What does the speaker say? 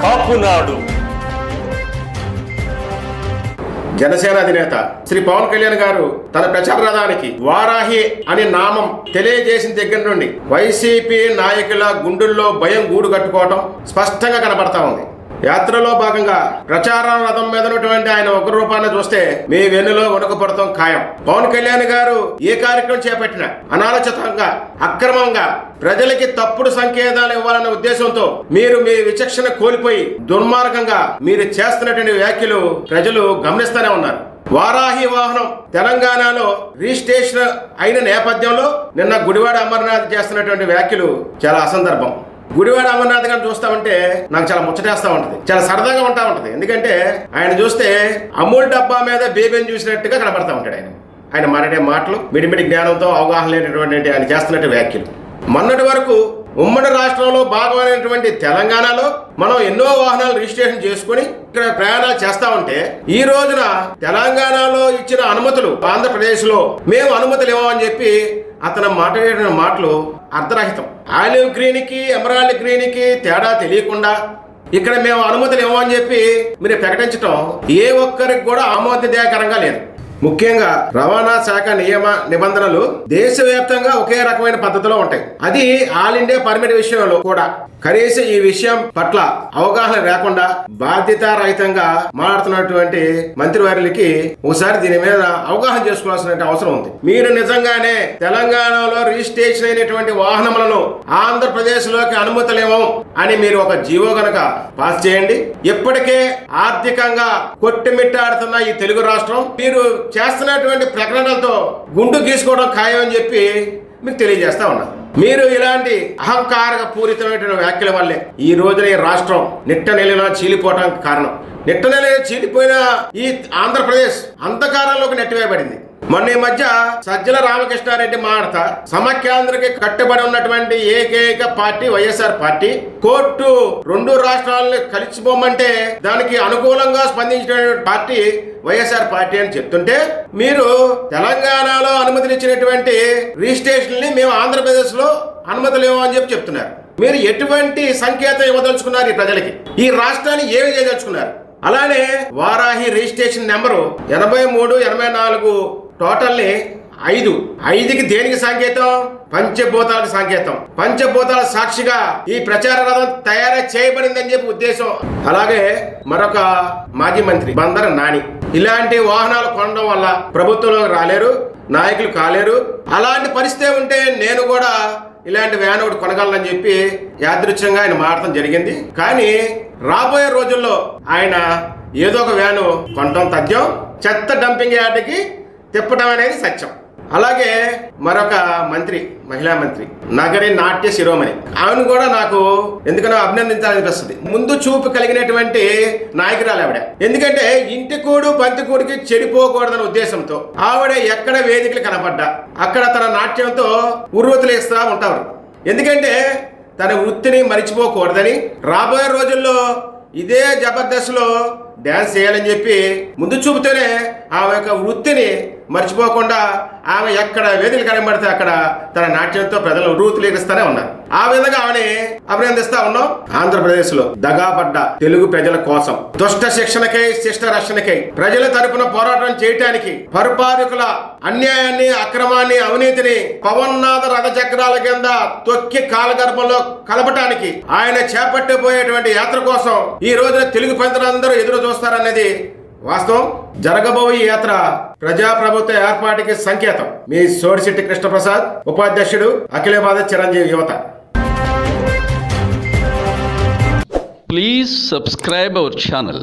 కాపునాడు. జనసేన అధినేత శ్రీ పవన్ కళ్యాణ్ గారు తన ప్రచార రథానికి వారాహి అనే నామం తెలియజేసిన దగ్గర నుండి వైసీపీ నాయకుల గుండెల్లో భయం గూడు కట్టుకోవటం స్పష్టంగా కనబడతా ఉంది. యాత్రలో భాగంగా ప్రచార రథం మీద ఉన్నటువంటి ఆయన ఒక రూపాన్ని చూస్తే మీ వెన్నులో వణుకుపడటం ఖాయం. పవన్ కళ్యాణ్ గారు ఏ కార్యక్రమం చేపట్టినా అనాలోచితంగా అక్రమంగా ప్రజలకి తప్పుడు సంకేతాలు ఇవ్వాలనే ఉద్దేశంతో మీరు మీ విచక్షణ కోల్పోయి దుర్మార్గంగా మీరు చేస్తున్నటువంటి వ్యాఖ్యలు ప్రజలు గమనిస్తూనే ఉన్నారు. వారాహి వాహనం తెలంగాణలో రిజిస్ట్రేషన్ అయిన నేపథ్యంలో నిన్న గుడివాడ అమర్నాథ్ చేస్తున్నటువంటి వ్యాఖ్యలు చాలా అసందర్భం. గుడివాడ అమర్నాథ్ గారిని చూస్తామంటే నాకు చాలా ముచ్చటేస్తా ఉంటుంది, చాలా సరదాగా ఉంటా ఉంటుంది. ఎందుకంటే ఆయన చూస్తే అమూల్ డబ్బా మీద బేబీని చూసినట్టుగా కనబడతా ఉంటాడు. ఆయన మాట్లాడే మాటలు మిడిమిడి జ్ఞానంతో అవగాహన లేనటువంటి ఆయన చేస్తున్నట్టు వ్యాఖ్యలు. మొన్నటి వరకు ఉమ్మడి రాష్ట్రంలో భాగమైనటువంటి తెలంగాణలో మనం ఎన్నో వాహనాలు రిజిస్ట్రేషన్ చేసుకుని ఇక్కడ ప్రయాణాలు చేస్తా ఉంటే ఈ రోజున తెలంగాణలో ఇచ్చిన అనుమతులు ఆంధ్రప్రదేశ్ లో మేము అనుమతులు ఇవ్వమని చెప్పి అతను మాట్లాడే మాటలు అర్ధరహితం. ఆలివ్ గ్రీన్ కి ఎమరాల్డ్ గ్రీన్ కి తేడా తెలియకుండా ఇక్కడ మేము అనుమతులు ఇవ్వమని చెప్పి మీరు ప్రకటించడం ఏ ఒక్కరికి కూడా ఆమోదదాయకరంగా లేదు. ముఖ్యంగా రవాణా శాఖ నియమ నిబంధనలు దేశవ్యాప్తంగా ఒకే రకమైన పద్ధతిలో ఉంటాయి. అది ఆల్ ఇండియా పర్మిట్ విషయంలో కూడా కనీసం ఈ విషయం పట్ల అవగాహన లేకుండా బాధ్యతారహితంగా మాట్లాడుతున్నటువంటి మంత్రివర్యులకి ఒకసారి దీని మీద అవగాహన చేసుకోవాల్సిన అవసరం ఉంది. మీరు నిజంగానే తెలంగాణలో రిజిస్ట్రేషన్ అయినటువంటి వాహనములను ఆంధ్రప్రదేశ్ లోకి అనుమతులేమో అని మీరు ఒక జీవో గనక పాస్ చేయండి. ఇప్పటికే ఆర్థికంగా కొట్టుమిట్టాడుతున్న ఈ తెలుగు రాష్ట్రం మీరు చేస్తున్నటువంటి ప్రకటనలతో గుండు గీసుకోవడం ఖాయం అని చెప్పి మీకు తెలియజేస్తా ఉన్నా. మీరు ఇలాంటి అహంకార పూరితమైనటువంటి వ్యాఖ్యల వల్లే ఈ రోజున ఈ రాష్ట్రం నిట్ట నెలలో చీలిపోవడానికి కారణం. నిట్ట నెల చీలిపోయిన ఈ ఆంధ్రప్రదేశ్ అంధకారంలోకి నెట్టివేయబడింది. మొన్న ఈ మధ్య సజ్జల రామకృష్ణారెడ్డి మాట్లాడతా సమాఖ్యాంధ్రకి కట్టుబడి ఉన్నటువంటి ఏకైక పార్టీ వైఎస్ఆర్ పార్టీ. కోర్టు రెండు రాష్ట్రాలను కలిసిపోమంటే దానికి అనుకూలంగా స్పందించిన పార్టీ వైఎస్ఆర్ పార్టీ అని చెప్తుంటే మీరు తెలంగాణలో అనుమతులు ఇచ్చినటువంటి రిజిస్ట్రేషన్ని మేము ఆంధ్రప్రదేశ్ లో అనుమతులు ఇవ్వమని చెప్పి చెప్తున్నారు. మీరు ఎటువంటి సంకేతం ఇవ్వదలుచుకున్నారు ఈ ప్రజలకి? ఈ రాష్ట్రాన్ని ఏమి చేయదలుచుకున్నారు? అలానే వారాహి రిజిస్ట్రేషన్ నెంబరు 83, 84 టోటల్ని 5కి దేనికి సంకేతం? పంచభూతాలకు సంకేతం. పంచభూతాల సాక్షిగా ఈ ప్రచార రథం తయారు చేయబడిందని చెప్పి ఉద్దేశం. అలాగే మరొక మాజీ మంత్రి బందర నాని ఇలాంటి వాహనాలు కొనడం వల్ల ప్రభుత్వంలో రాలేరు, నాయకులు కాలేరు. అలాంటి పరిస్థితి ఉంటే నేను కూడా ఇలాంటి వ్యాన్ ఒకటి కొనగలనని చెప్పి యాదృచ్ఛంగా ఆయన మాట్లాడటం జరిగింది. కానీ రాబోయే రోజుల్లో ఆయన ఏదో ఒక వ్యాను కొనడం తథ్యం, చెత్త డంపింగ్ యార్డ్కి తిప్పడం అనేది సత్యం. అలాగే మరొక మంత్రి, మహిళా మంత్రి నగరి నాట్య శిరోమణి, ఆమెను కూడా నాకు ఎందుకనో అభినందించాలనిపిస్తుంది. ముందు చూపు కలిగినటువంటి నాయకురాలు ఆవిడ. ఎందుకంటే ఇంటి కూడు పంతి కూడికి చెడిపోకూడదన్న ఉద్దేశంతో ఆవిడ ఎక్కడ వేదికలు కనపడ్డా అక్కడ తన నాట్యంతో ఉర్రూతలేస్తా ఉంటారు. ఎందుకంటే తన వృత్తిని మరిచిపోకూడదని రాబోయే రోజుల్లో ఇదే జబర్దస్త్లో డ్యాన్స్ చేయాలని చెప్పి ముందు చూపుతూనే ఆమె యొక్క వృత్తిని మర్చిపోకుండా ఆమె ఎక్కడ వేదికలు కనబడితే అక్కడ తన నాట్యంతో ప్రజలు రూతులేగిస్తూనే ఉన్నారు. ఆ విధంగా ఆమెని అభినందిస్తా ఉన్నాం. ఆంధ్రప్రదేశ్ లో దగాపడ్డ తెలుగు ప్రజల కోసం దుష్ట శిక్షణకై శిష్ట రక్షణకై ప్రజల తరపున పోరాటం చేయటానికి పరిపాలకుల అన్యాయాన్ని, అక్రమాన్ని, అవినీతిని పవన్నాథ రథ చక్రాల కింద తొక్కి కాలగర్భంలో కలపటానికి ఆయన చేపట్టబోయేటువంటి యాత్ర కోసం ఈ రోజున తెలుగు ప్రజలందరూ ఎదురు చూస్తారనేది వాస్తవం. జరగబోయే యాత్ర ప్రజాప్రభుత్వ ఏర్పాటుకి సంకేతం. మీ సోడిశెట్టి కృష్ణప్రసాద్, ఉపాధ్యక్షుడు, అఖిల భారత చిరంజీవి యువత. Please subscribe our channel.